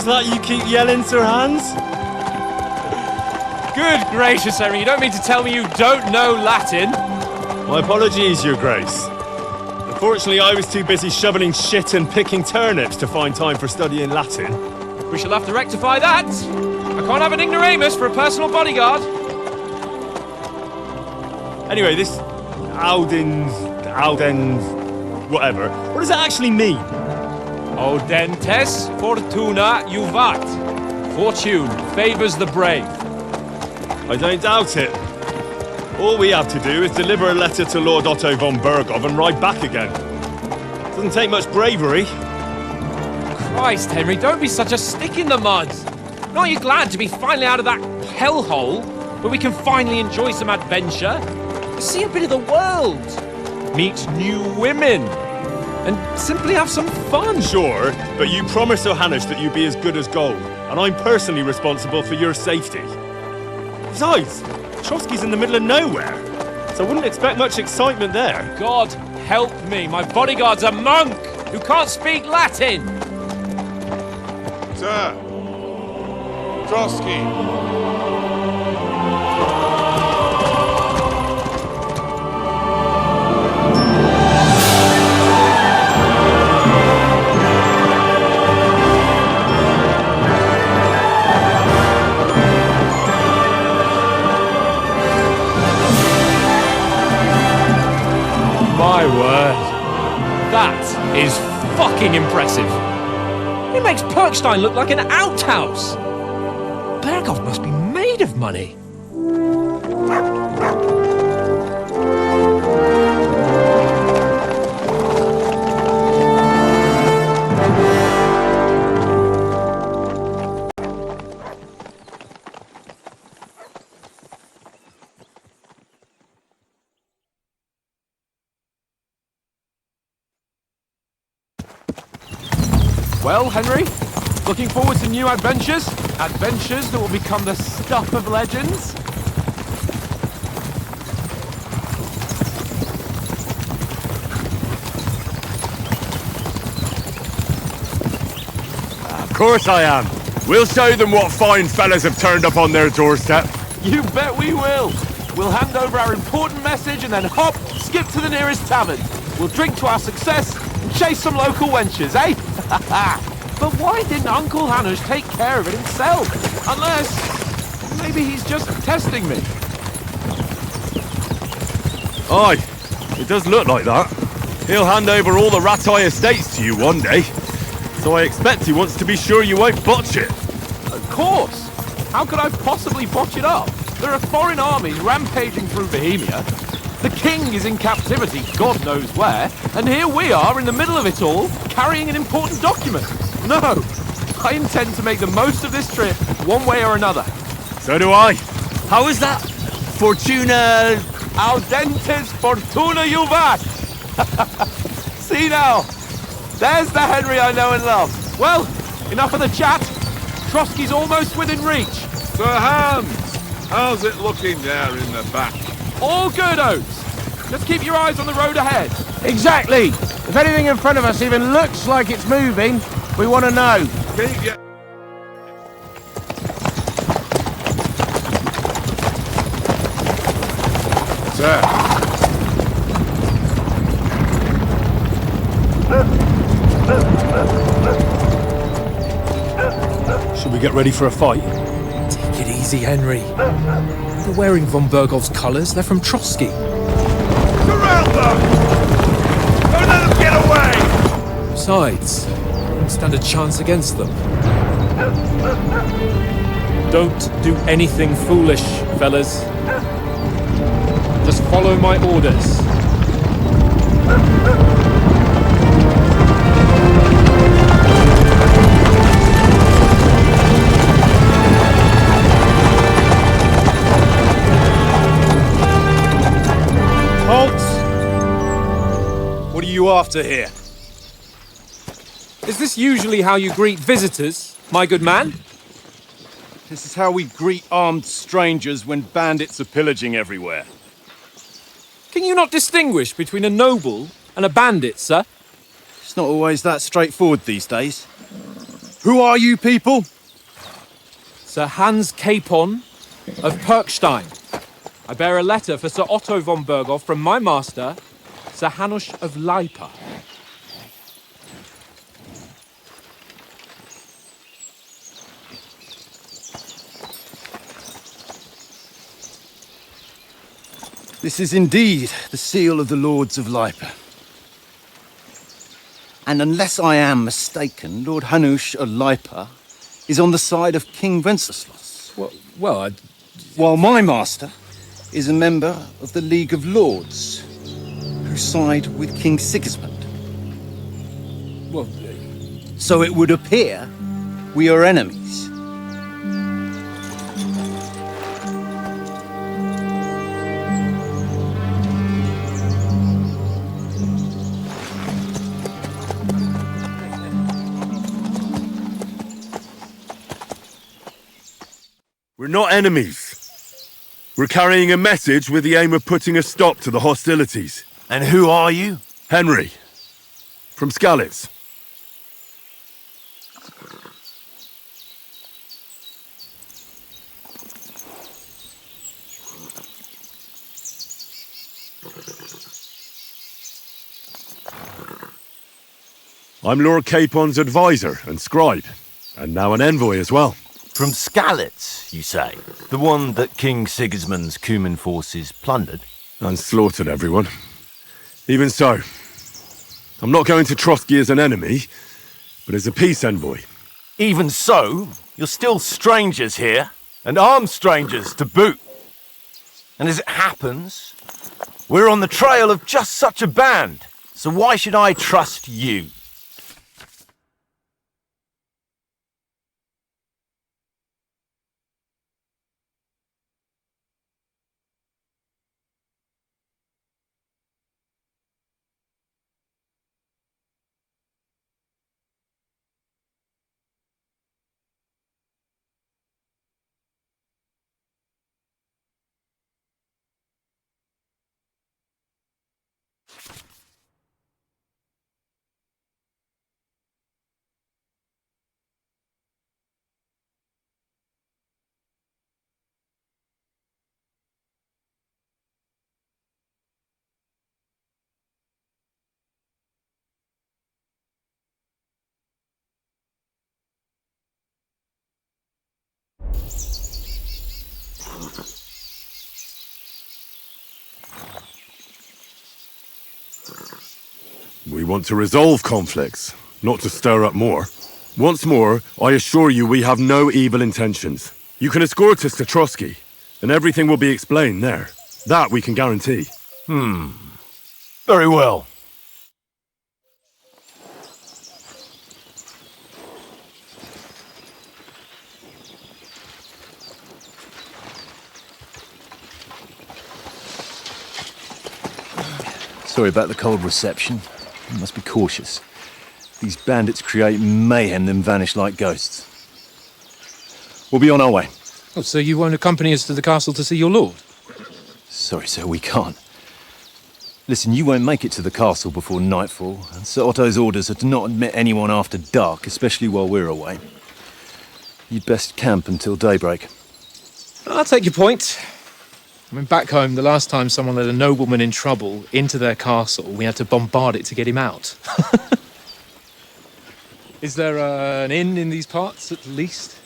that you keep yelling, Sir Hans? Good gracious, Henry, you don't mean to tell me you don't know Latin? My apologies, Your Grace. Unfortunately, I was too busy shoveling shit and picking turnips to find time for studying Latin. We shall have to rectify that. I can't have an ignoramus for a personal bodyguard. Anyway, this Aldens, whatever. What does that actually mean? Audentes fortuna juvat. Fortune favors the brave. I don't doubt it. All we have to do is deliver a letter to Lord Otto von Berghoff and ride back again. Doesn't take much bravery. Christ, Henry, don't be such a stick in the mud. Aren't you glad to be finally out of that hellhole where we can finally enjoy some adventure? See a bit of the world. Meet new women. And simply have some fun. Sure, but you promised Johannes that you'd be as good as gold, and I'm personally responsible for your safety. Besides, Trotsky's in the middle of nowhere, so I wouldn't expect much excitement there. God help me, my bodyguard's a monk who can't speak Latin! Sir! Trotsky! My word. That is fucking impressive. It makes Perkstein look like an outhouse. Berghoff must be made of money. Well, Henry, looking forward to new adventures? Adventures that will become the stuff of legends? Of course I am. We'll show them what fine fellas have turned up on their doorstep. You bet we will. We'll hand over our important message and then hop, skip to the nearest tavern. We'll drink to our success and chase some local wenches, eh? But why didn't Uncle Hanush take care of it himself? Unless, maybe he's just testing me. Aye, it does look like that. He'll hand over all the Ratai estates to you one day. So I expect he wants to be sure you won't botch it. Of course. How could I possibly botch it up? There are foreign armies rampaging through Bohemia. The king is in captivity, God knows where, and here we are in the middle of it all, carrying an important document. No, I intend to make the most of this trip, one way or another. So do I. How is that? Fortuna... Audentes fortuna juvat! See now, there's the Henry I know and love. Well, enough of the chat. Trotsky's almost within reach. Sir Hans! How's it looking there in the back? All good, Oates. Just keep your eyes on the road ahead. Exactly. If anything in front of us even looks like it's moving, we want to know. Keep your... Sir. Should we get ready for a fight? Take it easy, Henry. They're wearing von Berghoff's colours. They're from Trotsky. Surround them! Don't let them get away! Besides, don't stand a chance against them. Don't do anything foolish, fellas. Just follow my orders. What are you after here? Is this usually how you greet visitors, my good man? This is how we greet armed strangers when bandits are pillaging everywhere. Can you not distinguish between a noble and a bandit, sir? It's not always that straightforward these days. Who are you people? Sir Hans Capon of Perkstein. I bear a letter for Sir Otto von Berghoff from my master, Sir Hanush of Leipa. This is indeed the seal of the Lords of Leipa. And unless I am mistaken, Lord Hanush of Leipa is on the side of King Wenceslas. While my master is a member of the League of Lords, who side with King Sigismund. So it would appear we are enemies. We're not enemies. We're carrying a message with the aim of putting a stop to the hostilities. And who are you? Henry, from Skalitz. I'm Lord Capon's advisor and scribe, and now an envoy as well. From Skalitz, you say? The one that King Sigismund's Cuman forces plundered? And slaughtered everyone. Even so, I'm not going to Trotsky as an enemy, but as a peace envoy. Even so, you're still strangers here, and armed strangers to boot. And as it happens, we're on the trail of just such a band, so why should I trust you? We want to resolve conflicts, not to stir up more. Once more, I assure you we have no evil intentions. You can escort us to Trotsky, and everything will be explained there. That we can guarantee. Very well. Sorry about the cold reception. You must be cautious. These bandits create mayhem, then vanish like ghosts. We'll be on our way. Oh, so you won't accompany us to the castle to see your lord? Sorry, sir, we can't. Listen, you won't make it to the castle before nightfall, and Sir Otto's orders are to not admit anyone after dark, especially while we're away. You'd best camp until daybreak. I'll take your point. I mean, back home, the last time someone led a nobleman in trouble into their castle, we had to bombard it to get him out. Is there an inn in these parts, at least?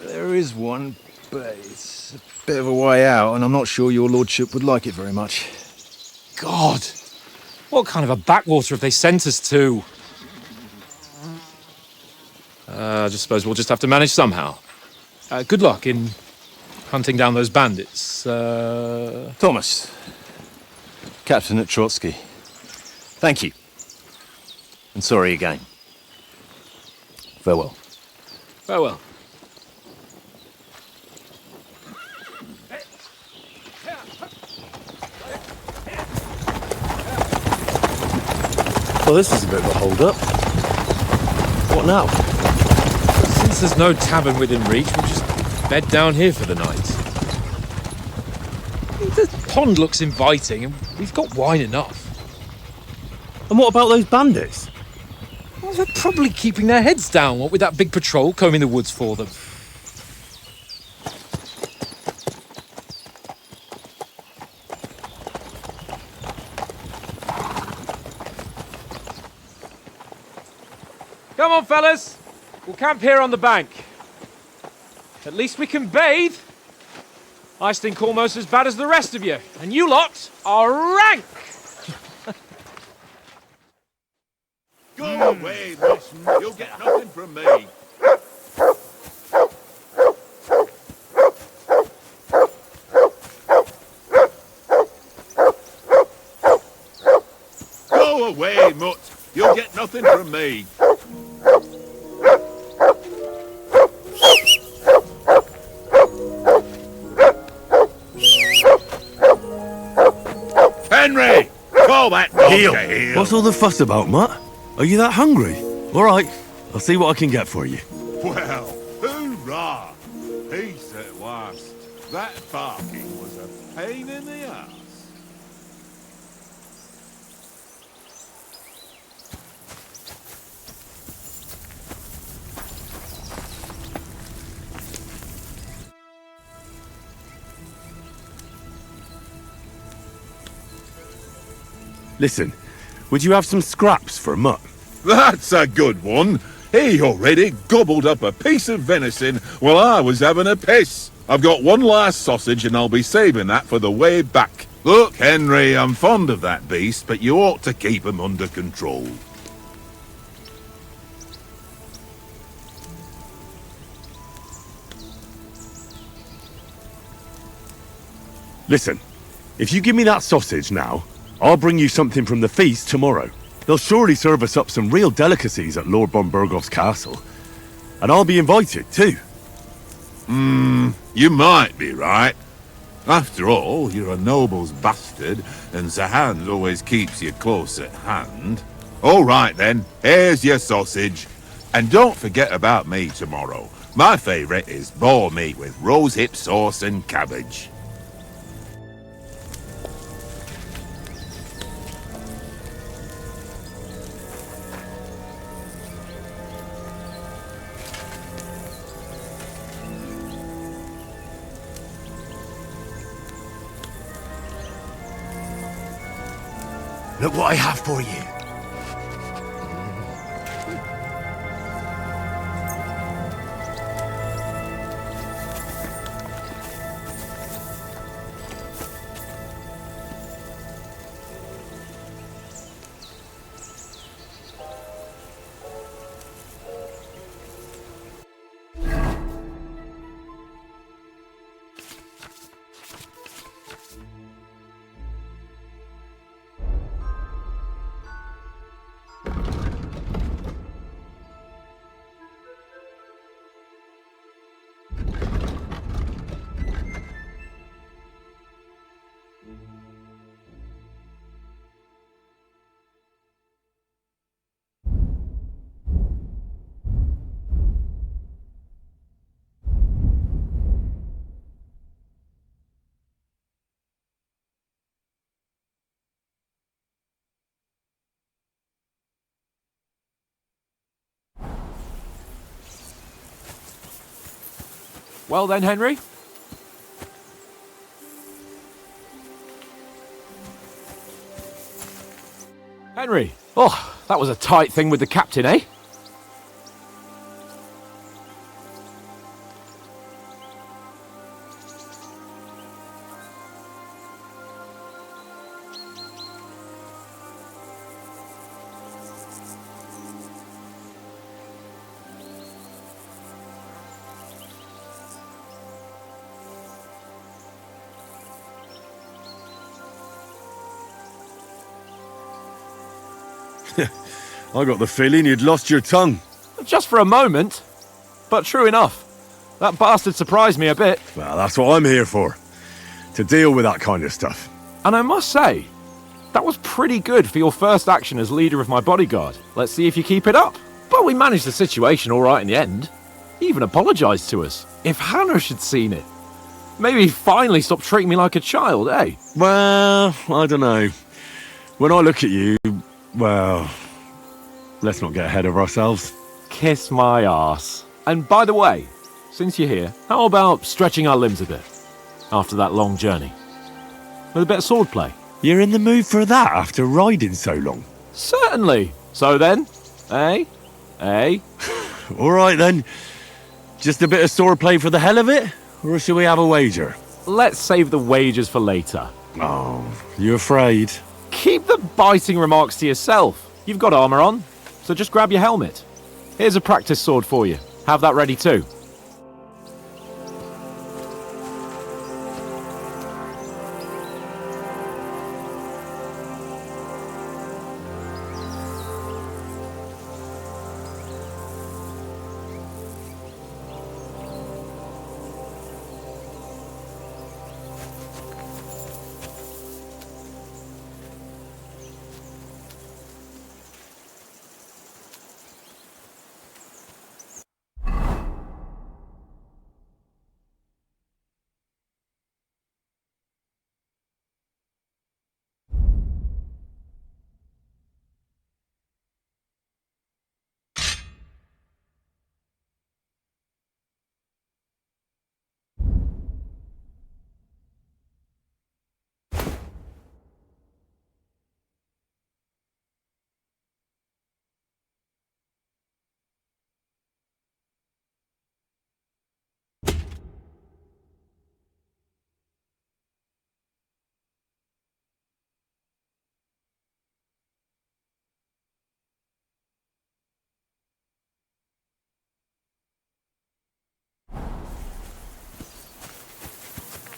There is one, but it's a bit of a way out, and I'm not sure your lordship would like it very much. God! What kind of a backwater have they sent us to? I just suppose we'll just have to manage somehow. Good luck in hunting down those bandits. Thomas, captain at Trotsky. Thank you. And sorry again. Farewell. Farewell. Well, this is a bit of a hold-up. What now? Since there's no tavern within reach, we'll just bed down here for the night. The pond looks inviting, and we've got wine enough. And what about those bandits? Well, They're probably keeping their heads down, what with that big patrol combing the woods for them. Come on, fellas. We'll camp here on the bank. At least we can bathe. I stink almost as bad as the rest of you, and you lot are rank! Go away, miss. You'll get nothing from me. Go away, mutt. You'll get nothing from me. Henry! Call that dog Heel! to heel. What's all the fuss about, Mutt? Are you that hungry? All right, I'll see what I can get for you. Well, hoorah! Peace at last. That barking was a pain in the ass. Listen, would you have some scraps for Mutt? That's a good one. He already gobbled up a piece of venison while I was having a piss. I've got one last sausage and I'll be saving that for the way back. Look, Henry, I'm fond of that beast, but you ought to keep him under control. Listen, if you give me that sausage now, I'll bring you something from the feast tomorrow. They'll surely serve us up some real delicacies at Lord von Burgoff's castle. And I'll be invited, too. You might be right. After all, you're a noble's bastard, and Sir Hans always keeps you close at hand. All right then, here's your sausage. And don't forget about me tomorrow. My favourite is boar meat with rosehip sauce and cabbage. Look what I have for you. Well then, Henry? Henry! Oh, that was a tight thing with the captain, eh? I got the feeling you'd lost your tongue. Just for a moment. But true enough. That bastard surprised me a bit. Well, that's what I'm here for. To deal with that kind of stuff. And I must say, that was pretty good for your first action as leader of my bodyguard. Let's see if you keep it up. But we managed the situation all right in the end. He even apologised to us. If Hanush had seen it, maybe he'd finally stop treating me like a child, eh? Well, I don't know. When I look at you, well, let's not get ahead of ourselves. Kiss my arse. And by the way, since you're here, how about stretching our limbs a bit after that long journey? With a bit of swordplay? You're in the mood for that after riding so long? Certainly. So then, eh? All right then. Just a bit of swordplay for the hell of it? Or shall we have a wager? Let's save the wagers for later. Oh, you afraid? Keep the biting remarks to yourself. You've got armor on, so just grab your helmet. Here's a practice sword for you. Have that ready too.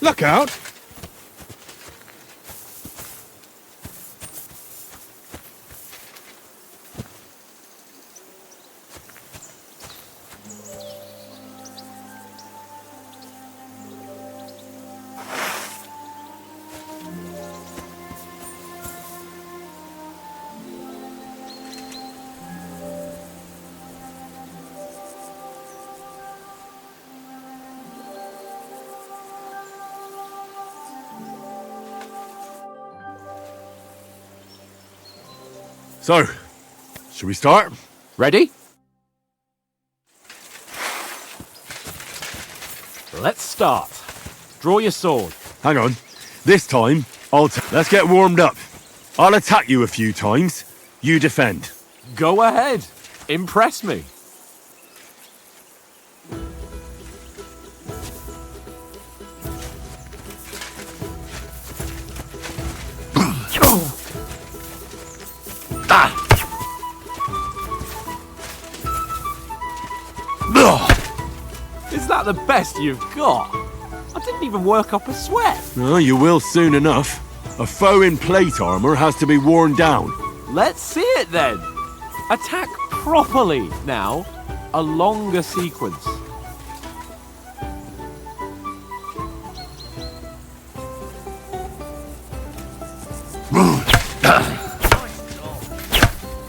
Look out! So, should we start? Ready? Let's start. Draw your sword. Hang on. This time, let's get warmed up. I'll attack you a few times. You defend. Go ahead. Impress me. Is that the best you've got? I didn't even work up a sweat. Oh, you will soon enough. A foe in plate armor has to be worn down. Let's see it then. Attack properly now. A longer sequence.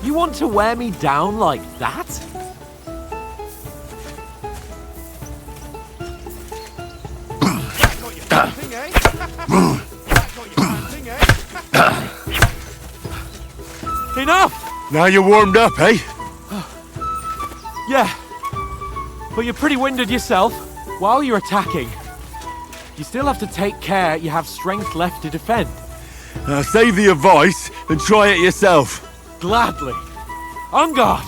You want to wear me down like that? Enough! Now you're warmed up, eh? Yeah, but you're pretty winded yourself. While you're attacking, you still have to take care you have strength left to defend. Save the advice and try it yourself. Gladly. On guard!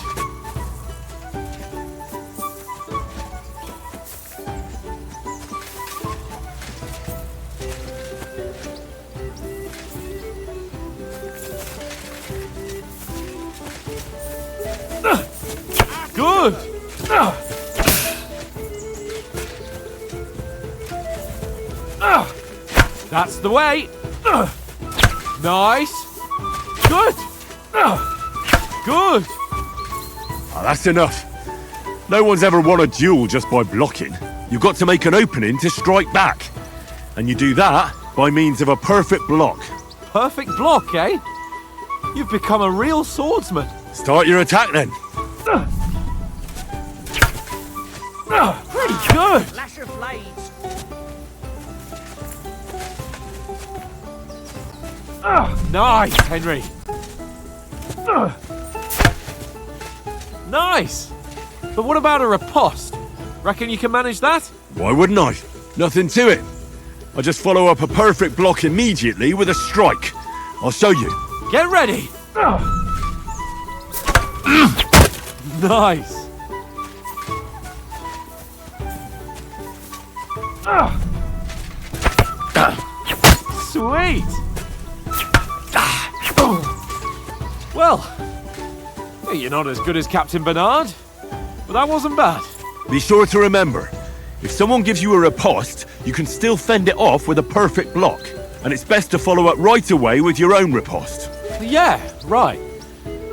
Good! That's the way! Nice! Good! Good! That's enough. No one's ever won a duel just by blocking. You've got to make an opening to strike back. And you do that by means of a perfect block. Perfect block, eh? You've become a real swordsman. Start your attack then. Pretty good! Flash of blades. Nice, Henry. Nice! But what about a riposte? Reckon you can manage that? Why wouldn't I? Nothing to it. I just follow up a perfect block immediately with a strike. I'll show you. Get ready! Nice! Sweet! Well, you're not as good as Captain Bernard, but that wasn't bad. Be sure to remember, if someone gives you a riposte, you can still fend it off with a perfect block. And it's best to follow up right away with your own riposte. Yeah, right.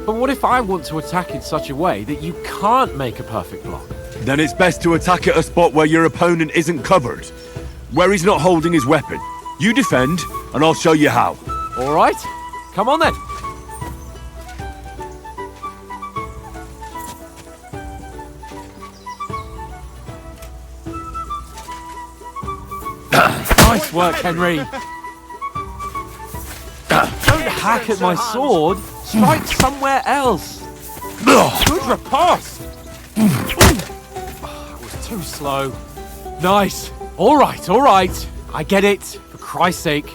But what if I want to attack in such a way that you can't make a perfect block? Then it's best to attack at a spot where your opponent isn't covered, where he's not holding his weapon. You defend, and I'll show you how. All right, come on then. Nice work, Henry. Don't hack at my sword. Strike somewhere else. Good riposte. It was too slow. Nice. All right. I get it. For Christ's sake.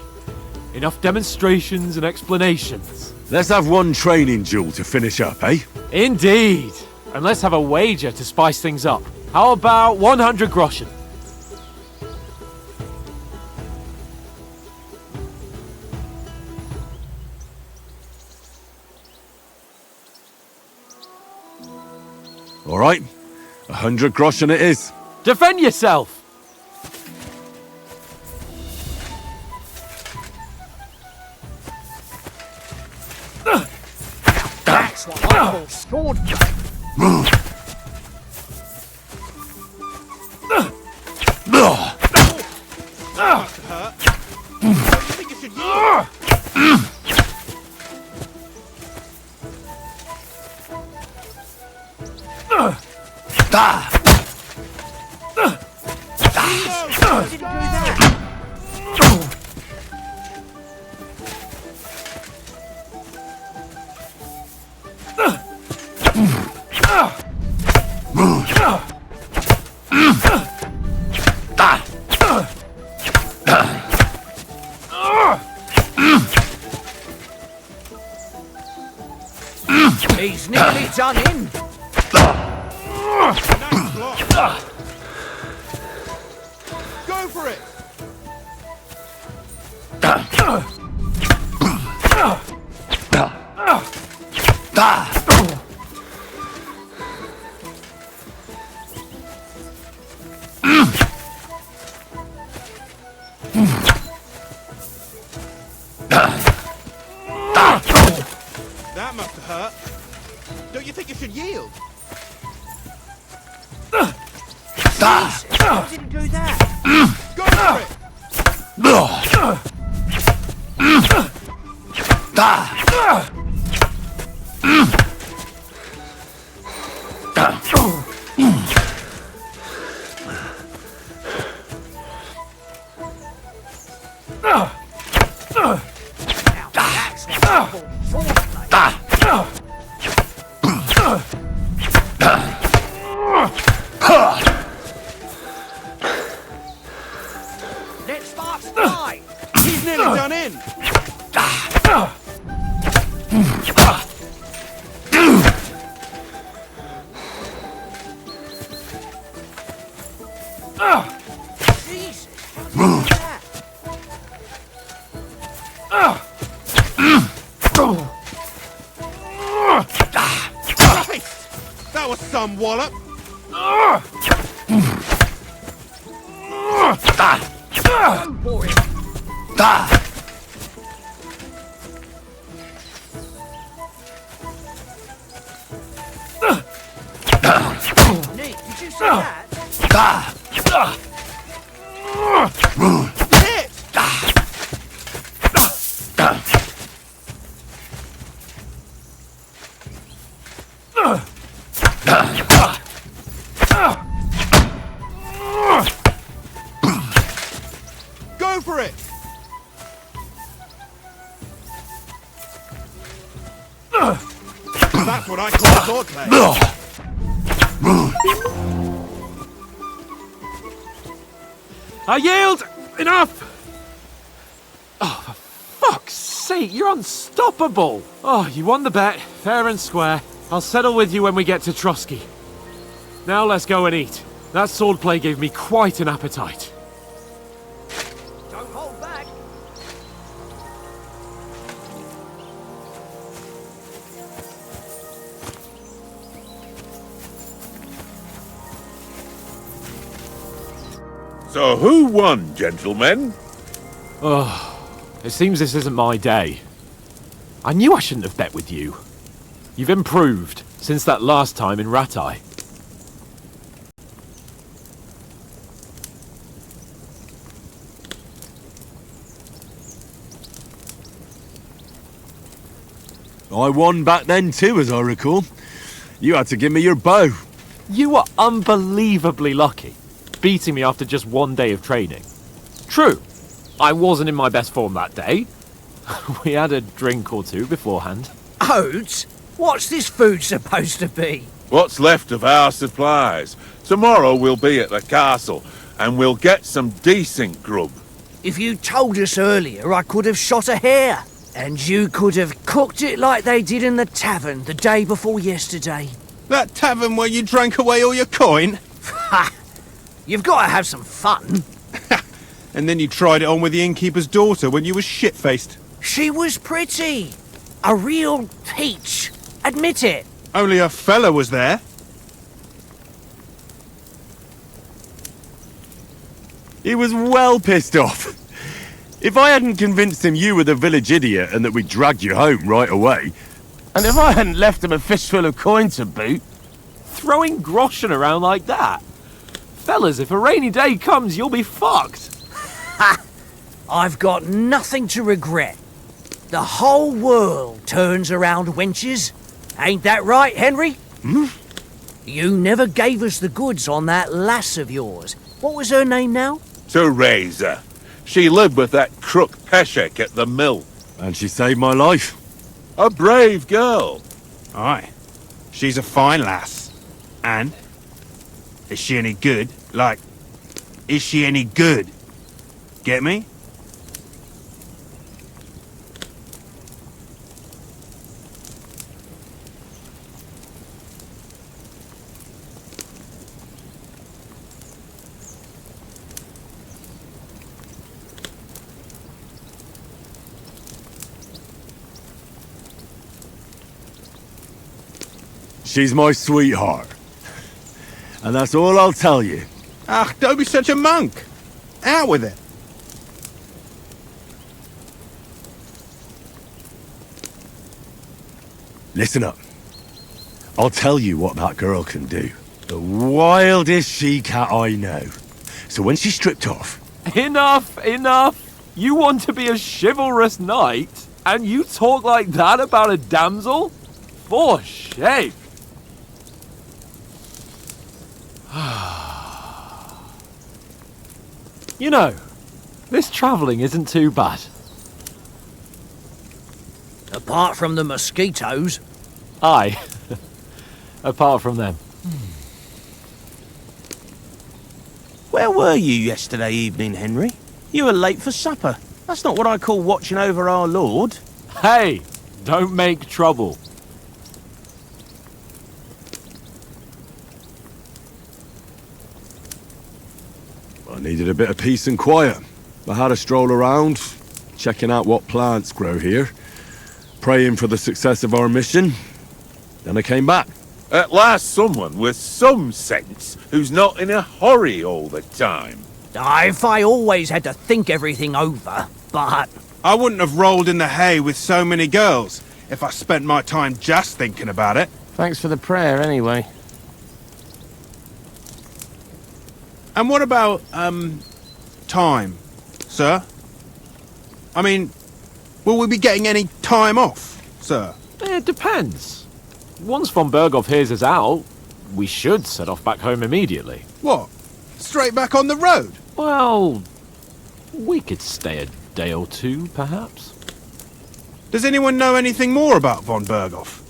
Enough demonstrations and explanations. Let's have one training duel to finish up, eh? Indeed. And let's have a wager to spice things up. How about 100 groschen? All right, 100 groschen it is. Defend yourself! That's what I call sword. He's nearly done in. Go for it! That must have hurt. Don't you think you should yield? I didn't do that. Go for it! Let's start tonight. He's nearly done in! Jesus, how did you do that? Christ! That was some wallop! Go for it. Nick, did you see that? Hit! Go for it! That's what I call swordplay. I yield! Enough! Oh, for fuck's sake, you're unstoppable! Oh, you won the bet, fair and square. I'll settle with you when we get to Trotsky. Now let's go and eat. That swordplay gave me quite an appetite. Don't hold back. So who won, gentlemen? It seems this isn't my day. I knew I shouldn't have bet with you. You've improved since that last time in Ratai. I won back then too, as I recall. You had to give me your bow. You were unbelievably lucky, beating me after just one day of training. True, I wasn't in my best form that day. We had a drink or two beforehand. Oats? What's this food supposed to be? What's left of our supplies? Tomorrow we'll be at the castle, and we'll get some decent grub. If you told us earlier, I could have shot a hare. And you could have cooked it like they did in the tavern the day before yesterday. That tavern where you drank away all your coin? Ha! You've got to have some fun. And then you tried it on with the innkeeper's daughter when you were shit-faced. She was pretty. A real peach. Admit it. Only a fella was there. He was well pissed off. If I hadn't convinced him you were the village idiot and that we dragged you home right away... And if I hadn't left him a fistful of coin to boot... Throwing groschen around like that? Fellas, if a rainy day comes, you'll be fucked. Ha! I've got nothing to regret. The whole world turns around wenches. Ain't that right, Henry? Hmm? You never gave us the goods on that lass of yours. What was her name now? Teresa. She lived with that crook Peshek at the mill. And she saved my life. A brave girl. Aye. She's a fine lass. And? Is she any good? Like, is she any good? Get me? She's my sweetheart. And that's all I'll tell you. Ah, don't be such a monk. Out with it. Listen up. I'll tell you what that girl can do. The wildest she-cat I know. So when she's stripped off... Enough, enough. You want to be a chivalrous knight, and you talk like that about a damsel? For shame. You know, this travelling isn't too bad. Apart from the mosquitoes. Aye. Apart from them. Where were you yesterday evening, Henry? You were late for supper. That's not what I call watching over our Lord. Hey, don't make trouble. I needed a bit of peace and quiet. I had a stroll around, checking out what plants grow here, praying for the success of our mission. Then I came back. At last someone with some sense who's not in a hurry all the time. If I always had to think everything over, but... I wouldn't have rolled in the hay with so many girls if I spent my time just thinking about it. Thanks for the prayer, anyway. And what about, time, sir? I mean, will we be getting any time off, sir? It depends. Once von Berghoff hears us out, we should set off back home immediately. What? Straight back on the road? Well, we could stay a day or two, perhaps. Does anyone know anything more about von Berghoff?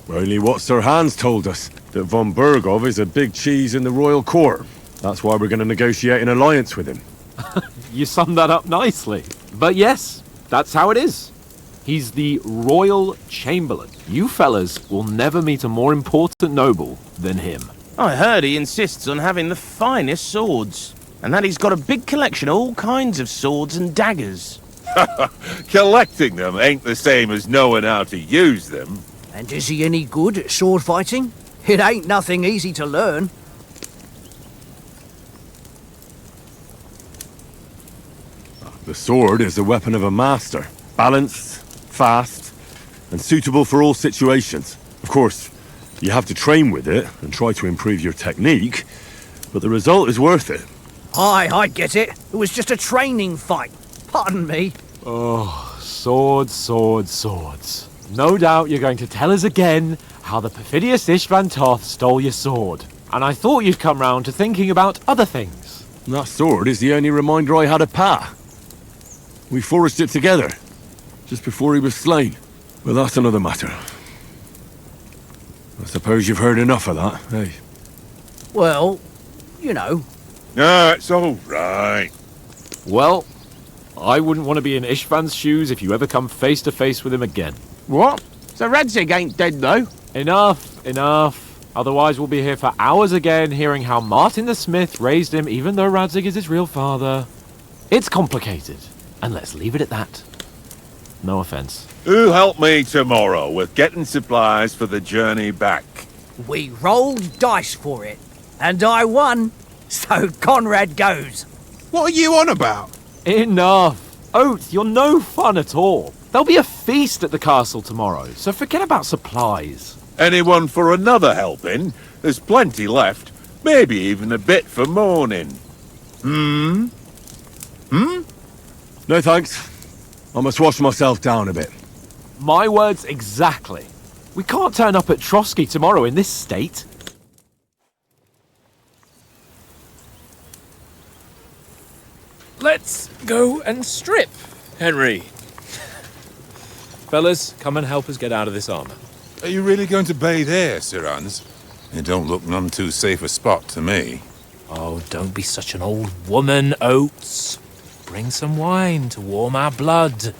Only what Sir Hans told us, that von Bergov is a big cheese in the royal court. That's why we're going to negotiate an alliance with him. You summed that up nicely. But yes, that's how it is. He's the Royal Chamberlain. You fellas will never meet a more important noble than him. I heard he insists on having the finest swords, and that he's got a big collection of all kinds of swords and daggers. Collecting them ain't the same as knowing how to use them. And is he any good at sword fighting? It ain't nothing easy to learn. The sword is the weapon of a master. Balanced, fast, and suitable for all situations. Of course, you have to train with it and try to improve your technique, but the result is worth it. Aye, I get it. It was just a training fight. Pardon me. Oh, swords, swords, swords. No doubt you're going to tell us again how the perfidious Istvan Toth stole your sword. And I thought you'd come round to thinking about other things. That sword is the only reminder I had of Pa. We forged it together, just before he was slain. But that's another matter. I suppose you've heard enough of that, eh? Well, you know. No, it's all right. Well, I wouldn't want to be in Istvan's shoes if you ever come face to face with him again. What? So Radzig ain't dead, though? Enough, enough. Otherwise we'll be here for hours again hearing how Martin the Smith raised him even though Radzig is his real father. It's complicated, and let's leave it at that. No offense. Who'll help me tomorrow with getting supplies for the journey back? We rolled dice for it, and I won. So Conrad goes. What are you on about? Enough. Oath, you're no fun at all. There'll be a feast at the castle tomorrow, so forget about supplies. Anyone for another helping? There's plenty left. Maybe even a bit for morning. No thanks. I must wash myself down a bit. My words exactly. We can't turn up at Trotsky tomorrow in this state. Let's go and strip, Henry. Fellas, come and help us get out of this armor. Are you really going to bathe here, Sir Hans? It don't look none too safe a spot to me. Oh, don't be such an old woman, Oates. Bring some wine to warm our blood.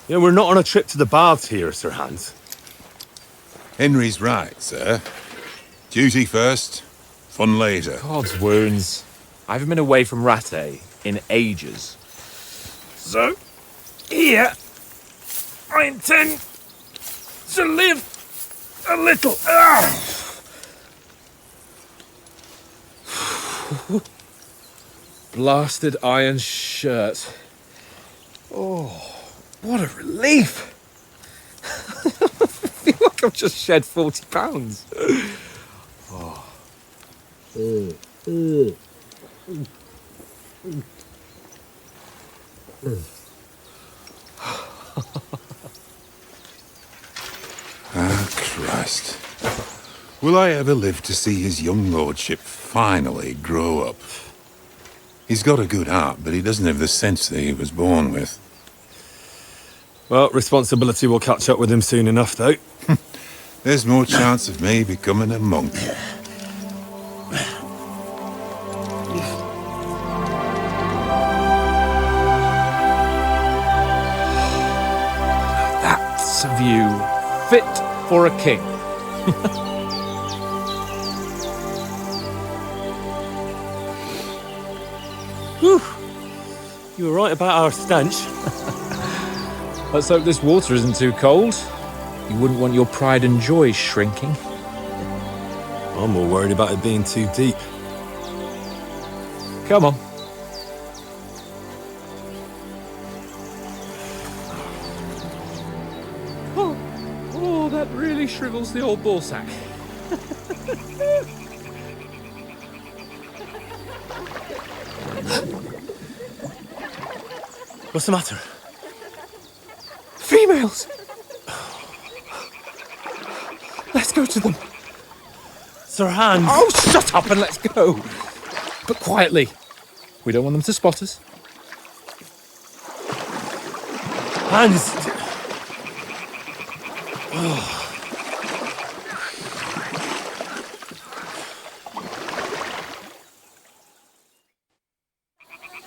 Yeah, we're not on a trip to the baths here, Sir Hans. Henry's right, sir. Duty first, fun later. God's wounds. I haven't been away from Rattay in ages. So, here, I intend to live a little. Blasted iron shirt. Oh, what a relief! I feel like I've just shed 40 pounds. Oh. Ah, Christ. Will I ever live to see his young lordship finally grow up? He's got a good heart, but he doesn't have the sense that he was born with. Well, responsibility will catch up with him soon enough, though. There's more chance of me becoming a monk. That's a view fit for a king. Whew. You were right about our stench. Let's hope this water isn't too cold. You wouldn't want your pride and joy shrinking. I'm more worried about it being too deep. Come on. Oh, that really shrivels the old ball sack. What's the matter? Females! Let's go to them. Sir Hans! Oh, shut up and let's go. But quietly. We don't want them to spot us. Hands!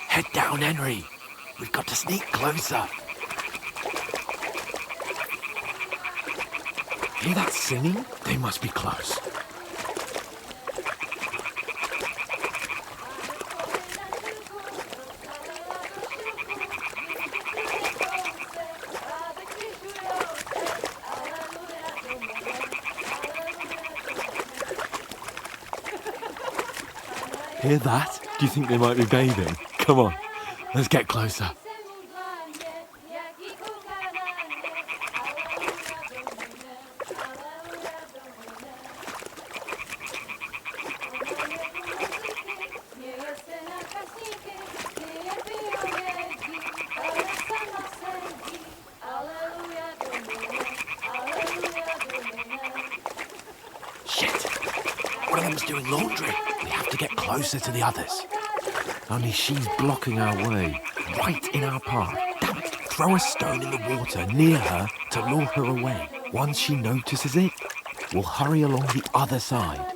Head down, Henry. We've got to sneak closer. Hear that singing? They must be close. Hear that? Do you think they might be bathing? Come on, let's get closer. One of them's doing laundry. We have to get closer to the others. Only she's blocking our way, right in our path. Damn it! Throw a stone in the water near her to lure her away. Once she notices it, we'll hurry along the other side.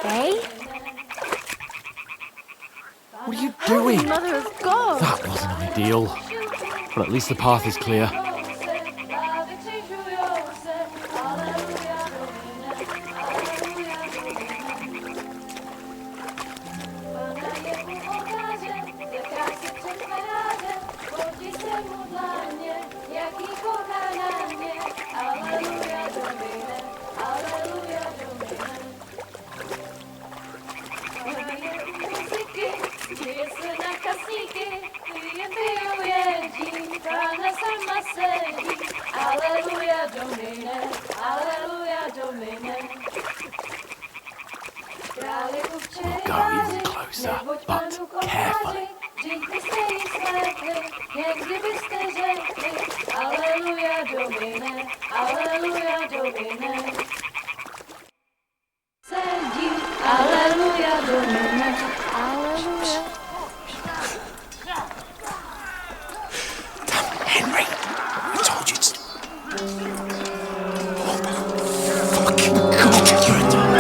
Hey? What are you doing? Mother of God! That wasn't ideal. But at least the path is clear. We'll go even closer, but carefully. Henry, I told you to... Oh, fucking God, you're a dumb...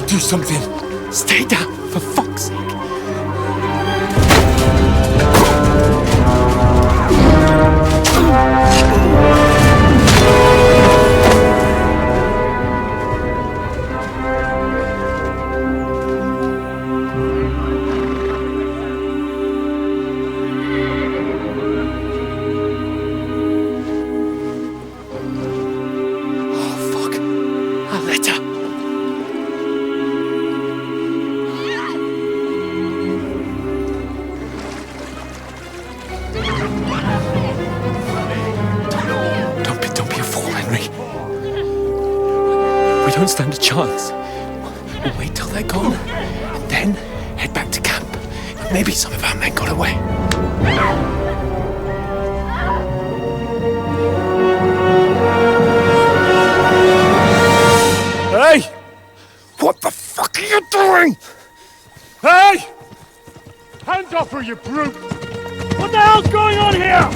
Do something. Stay down, for fuck's sake. Oh, fuck. A letter. Don't stand a chance. We'll wait till they're gone, and then head back to camp. Maybe some of our men got away. Hey! What the fuck are you doing? Hey! Hands off her, you brute! What the hell's going on here?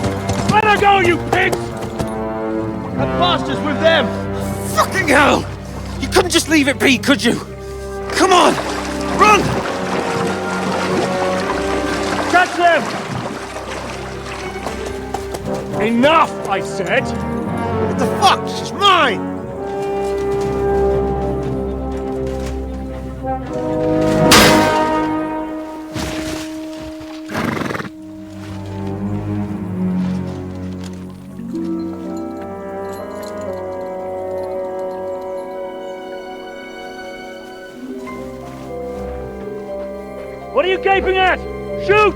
Let her go, you pigs! That bastard's with them! Fucking hell! You couldn't just leave it be, could you? Come on! Run! Catch them! Enough, I said! What the fuck? She's mine! What are you gaping at? Shoot!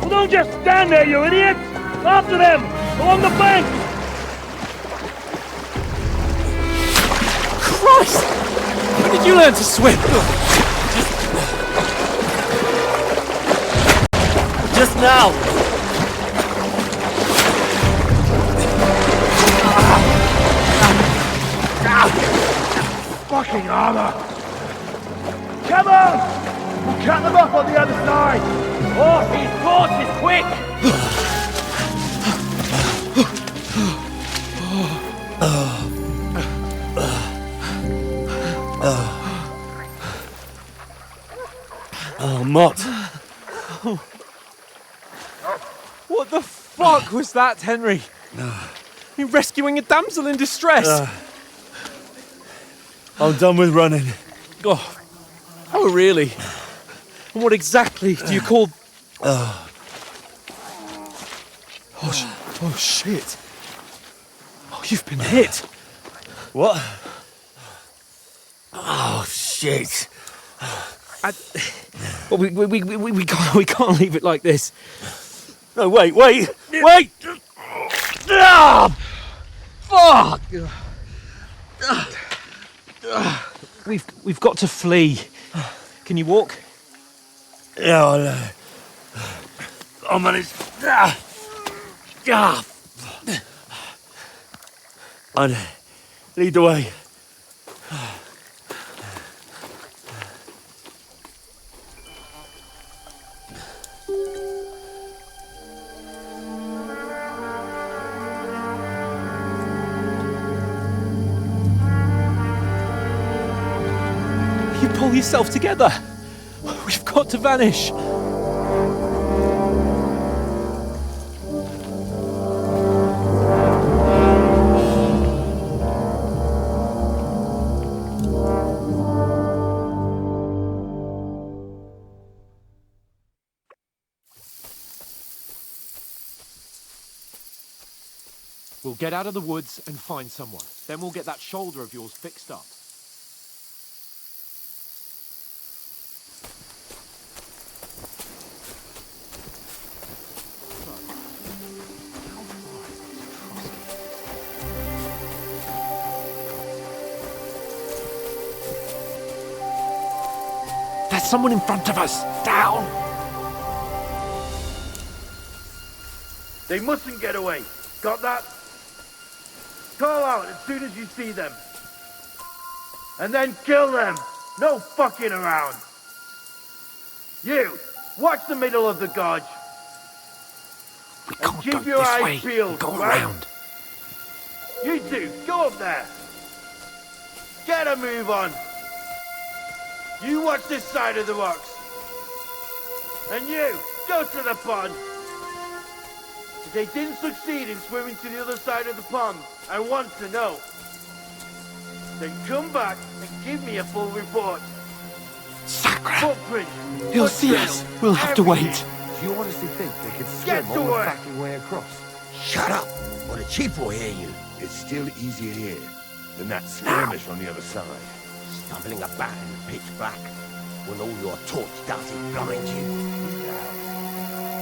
Well, Don't just stand there, you idiots! After them! Along the bank! Christ! When did you learn to swim? Just now! Fucking armor! Come on! We'll cut them off on the other side! Oh, these horses, quick! Oh, Mott. What the fuck was that, Henry? You're rescuing a damsel in distress. I'm done with running. Oh, really? And what exactly do you call... Oh, shit. Oh, you've been hit. What? Oh, shit. Well, we can't leave it like this. No, wait! Ah! Fuck! We've got to flee. Can you walk? Yeah, I'll manage. I'd lead the way. You pull yourself together. We've got to vanish. We'll get out of the woods and find someone. Then we'll get that shoulder of yours fixed up. There's someone in front of us! Down! They mustn't get away. Got that? Call out as soon as you see them. And then kill them. No fucking around. You, watch the middle of the gorge. We can't keep go your this eyes way. peeled, Go right? around. You two, go up there. Get a move on. You watch this side of the rocks. And you, go to the pond. If they didn't succeed in swimming to the other side of the pond, I want to know. Then come back and give me a full report. Sacre! Footprint. He'll see us. We'll have to wait. Do you honestly think they could Get swim to all the work. fucking way across? Shut up, or the chief will hear you. It's still easier here than that skirmish on the other side. Stumbling about in the pitch black, when all your torch does is blind you.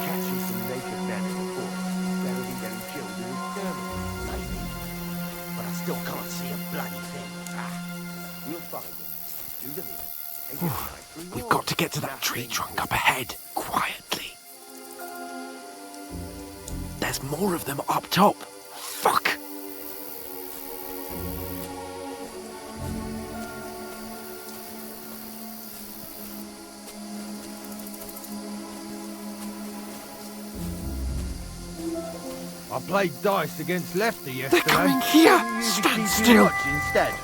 Catching some naked men in the forest is better than getting killed in a skirmish. Maybe, but I still can't see a bloody thing. We'll find them. Do them in. And get right through We've your got to get to that tree trunk up ahead, quietly. There's more of them up top. Fuck! I played dice against Lefty yesterday. They're coming here! You used Stand to still! watch instead.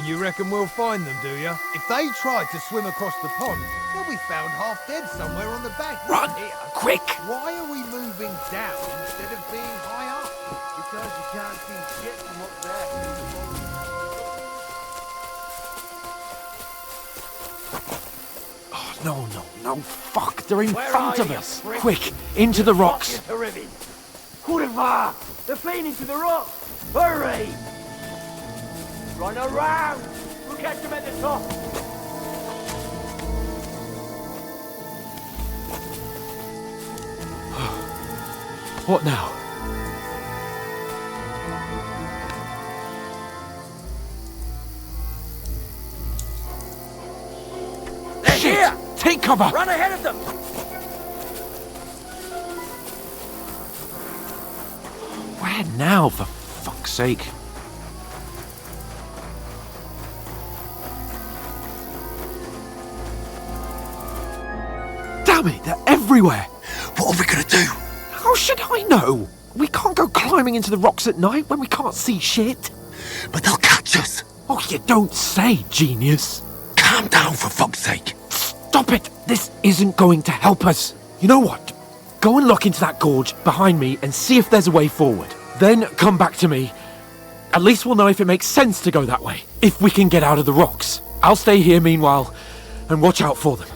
You reckon we'll find them, do you? If they tried to swim across the pond, they'll be found half dead somewhere on the bank. Run! Here. Quick! Why are we moving down instead of being high up? Because you can't see shit from up there. Oh, no. Fuck, they're in Where front are of you, us. prick? Quick, into the rocks. Fuck, you're terrific. Hurrah! They're fleeing into the rock. Hurry! Run around! We'll catch them at the top. What now? They're here! Take cover! Run ahead of them! Where now, for fuck's sake? Damn it, they're everywhere! What are we gonna do? How should I know? We can't go climbing into the rocks at night when we can't see shit. But they'll catch us. Oh, you don't say, genius. Calm down, for fuck's sake. Stop it! This isn't going to help us. You know what? Go and look into that gorge behind me and see if there's a way forward. Then come back to me. At least we'll know if it makes sense to go that way. If we can get out of the rocks. I'll stay here meanwhile and watch out for them.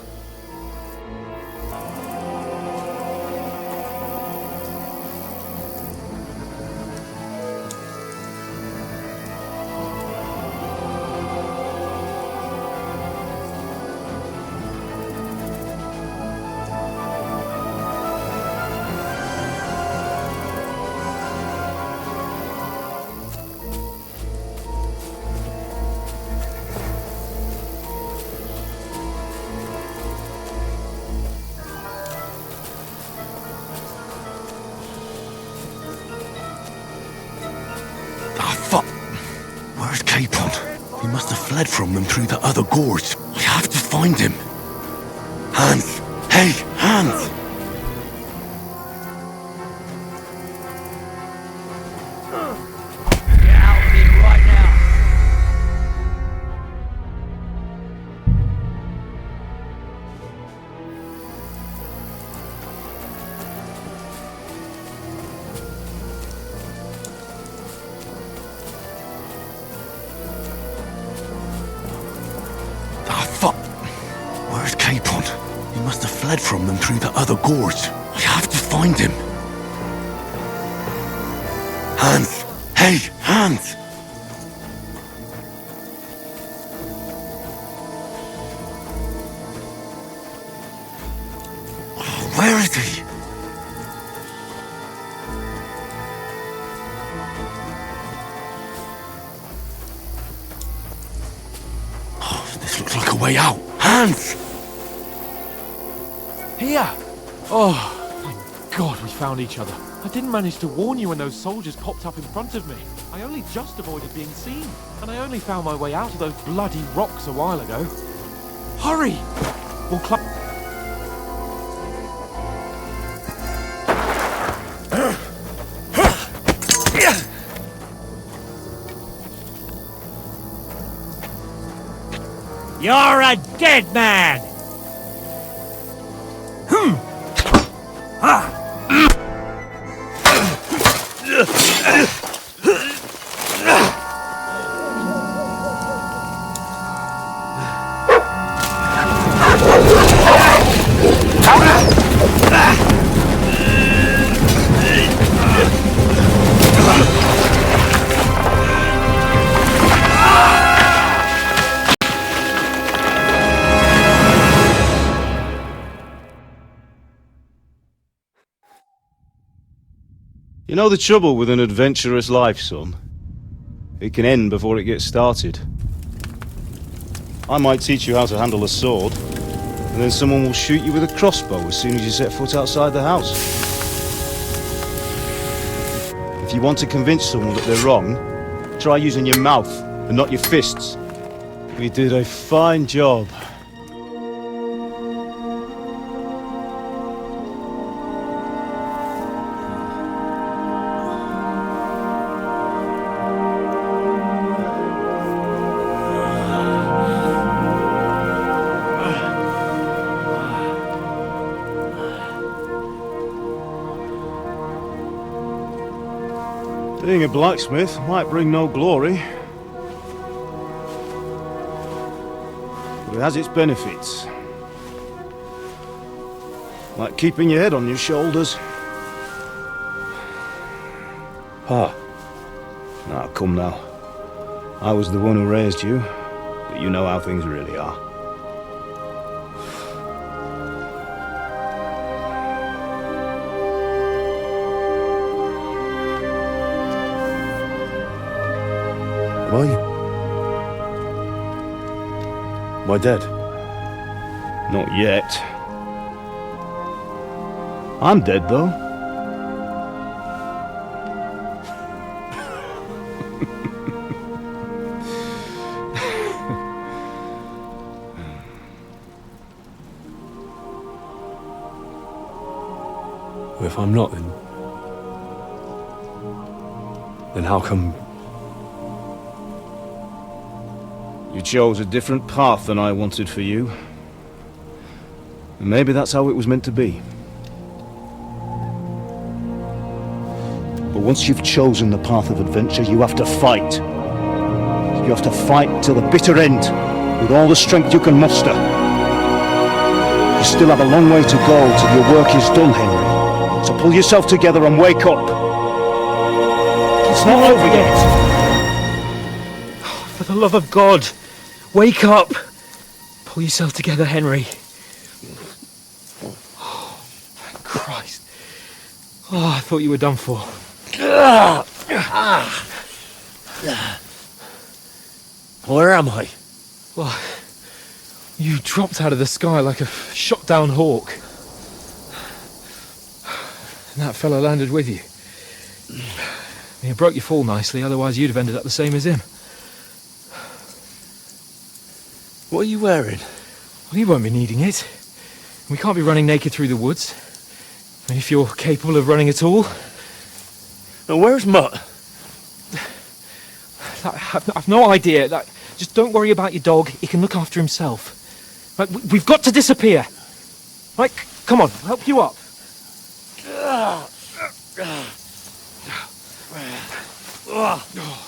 Where's Capon? He must have fled from them through the other gorge. I have to find him. Hans! Hey, Hans! Get out of here right now! Where's Capon? He must have fled from them through the other gorge. I have to find him. Hans! Hey, Hans! Where is he? Oh, this looks like a way out. Hans! Here! Oh, thank God we found each other. I didn't manage to warn you when those soldiers popped up in front of me. I only just avoided being seen. And I only found my way out of those bloody rocks a while ago. Hurry! We'll climb... You're a dead man! You know the trouble with an adventurous life, son? It can end before it gets started. I might teach you how to handle a sword, and then someone will shoot you with a crossbow as soon as you set foot outside the house. If you want to convince someone that they're wrong, try using your mouth and not your fists. We did a fine job. Being a blacksmith might bring no glory, but it has its benefits. Like keeping your head on your shoulders. Pa. Now, come now. I was the one who raised you, but you know how things really are. Are you? Am I dead? Not yet. I'm dead, though. Well, if I'm not, then how come... You chose a different path than I wanted for you. And maybe that's how it was meant to be. But once you've chosen the path of adventure, you have to fight. You have to fight till the bitter end, with all the strength you can muster. You still have a long way to go till your work is done, Henry. So pull yourself together and wake up. It's not over yet. For the love of God, wake up! Pull yourself together, Henry. Oh, thank Christ. Oh, I thought you were done for. Where am I? Well, you dropped out of the sky like a shot-down hawk. And that fella landed with you. I mean, it broke your fall nicely, otherwise you'd have ended up the same as him. What are you wearing? Well, you won't be needing it. We can't be running naked through the woods. I mean, if you're capable of running at all. And where's Mutt? I've no idea. Just don't worry about your dog. He can look after himself. Right, we've got to disappear. Right, come on, I'll help you up. Oh.